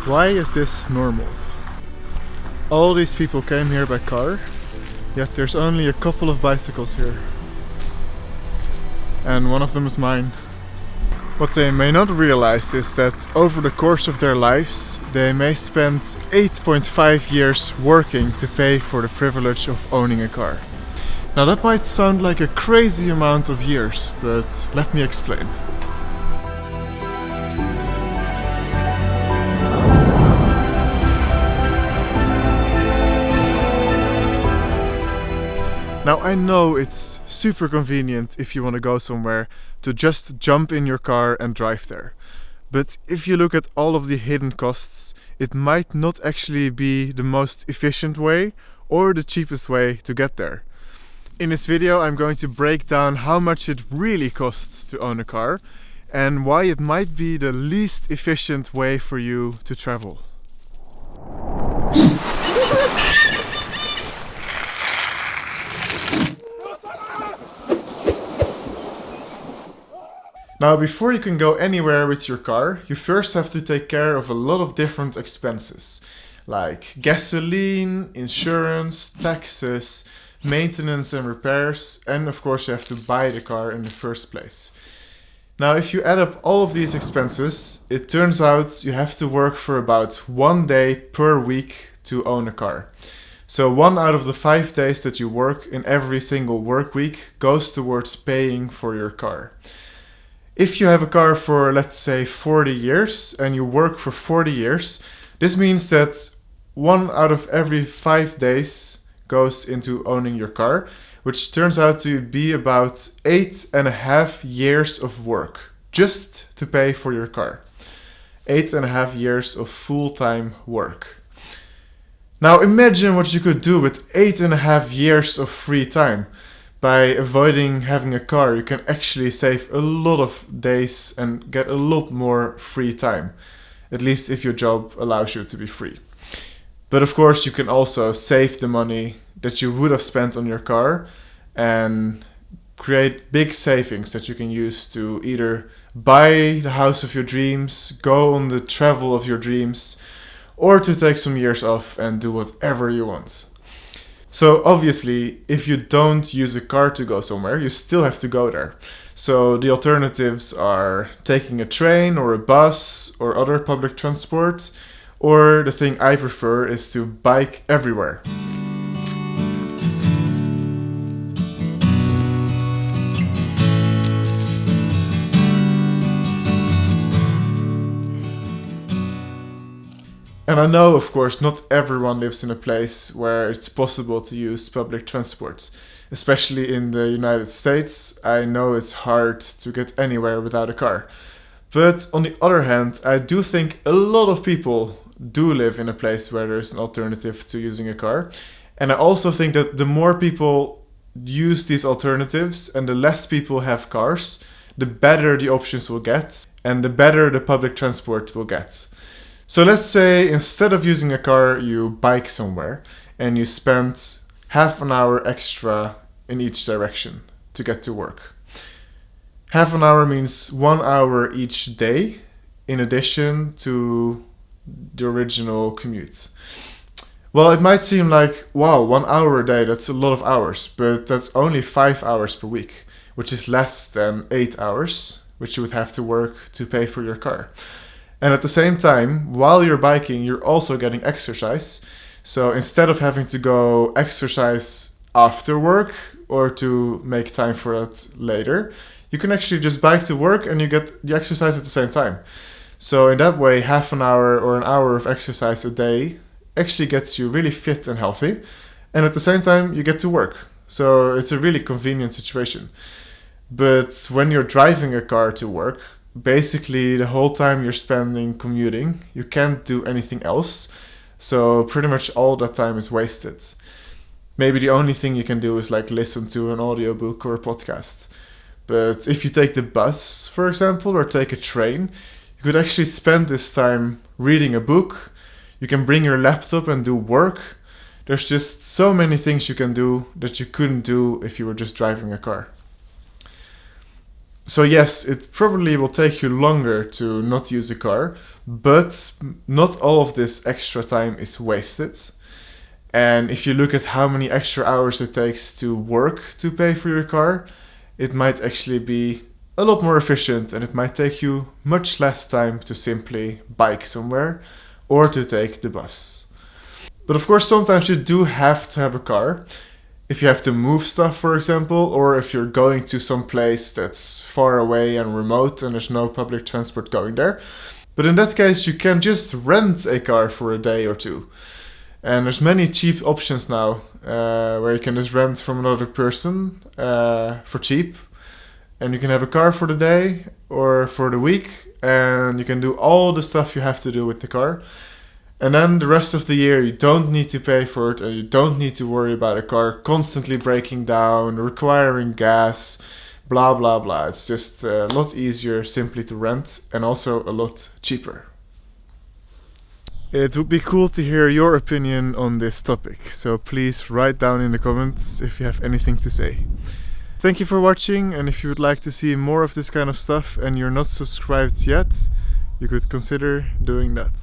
Why is this normal? All these people came here by car, yet there's only a couple of bicycles here. And one of them is mine. What they may not realize is that over the course of their lives, they may spend 8.5 years working to pay for the privilege of owning a car. Now that might sound like a crazy amount of years, but let me explain. Now I know it's super convenient if you want to go somewhere to just jump in your car and drive there. But if you look at all of the hidden costs, it might not actually be the most efficient way or the cheapest way to get there. In this video I'm going to break down how much it really costs to own a car and why it might be the least efficient way for you to travel. Now, before you can go anywhere with your car, you first have to take care of a lot of different expenses, like gasoline, insurance, taxes, maintenance and repairs, and of course you have to buy the car in the first place. Now, if you add up all of these expenses, it turns out you have to work for about 1 day per week to own a car. So 1 out of the 5 days that you work in every single work week goes towards paying for your car. If you have a car for, let's say, 40 years and you work for 40 years, this means that 1 out of every 5 days goes into owning your car, which turns out to be about 8.5 years of work just to pay for your car. 8.5 years of full-time work. Now imagine what you could do with 8.5 years of free time. By avoiding having a car, you can actually save a lot of days and get a lot more free time. At least if your job allows you to be free. But of course, you can also save the money that you would have spent on your car and create big savings that you can use to either buy the house of your dreams, go on the travel of your dreams, or to take some years off and do whatever you want. So obviously, if you don't use a car to go somewhere, you still have to go there. So the alternatives are taking a train or a bus or other public transport, or the thing I prefer is to bike everywhere. And I know, of course, not everyone lives in a place where it's possible to use public transport. Especially in the United States, I know it's hard to get anywhere without a car. But on the other hand, I do think a lot of people do live in a place where there's an alternative to using a car. And I also think that the more people use these alternatives and the less people have cars, the better the options will get and the better the public transport will get. So let's say instead of using a car, you bike somewhere and you spend half an hour extra in each direction to get to work. Half an hour means 1 hour each day in addition to the original commute. Well, it might seem like, wow, 1 hour a day, that's a lot of hours, but that's only 5 hours per week, which is less than 8 hours, which you would have to work to pay for your car. And at the same time, while you're biking, you're also getting exercise. So instead of having to go exercise after work or to make time for it later, you can actually just bike to work and you get the exercise at the same time. So in that way, half an hour or an hour of exercise a day actually gets you really fit and healthy. And at the same time, you get to work. So it's a really convenient situation. But when you're driving a car to work, basically the whole time you're spending commuting, you can't do anything else. So pretty much all that time is wasted. Maybe the only thing you can do is like listen to an audiobook or a podcast. But if you take the bus, for example, or take a train, you could actually spend this time reading a book. You can bring your laptop and do work. There's just so many things you can do that you couldn't do if you were just driving a car. So yes, it probably will take you longer to not use a car, but not all of this extra time is wasted. And if you look at how many extra hours it takes to work to pay for your car, it might actually be a lot more efficient, and it might take you much less time to simply bike somewhere or to take the bus. But of course, sometimes you do have to have a car. If you have to move stuff, for example, or if you're going to some place that's far away and remote and there's no public transport going there. But in that case, you can just rent a car for a day or two. And there's many cheap options now where you can just rent from another person for cheap. And you can have a car for the day or for the week, and you can do all the stuff you have to do with the car. And then the rest of the year you don't need to pay for it, and you don't need to worry about a car constantly breaking down, requiring gas, blah blah blah. It's just a lot easier simply to rent, and also a lot cheaper. It would be cool to hear your opinion on this topic, so please write down in the comments if you have anything to say. Thank you for watching, and if you would like to see more of this kind of stuff and you're not subscribed yet, you could consider doing that.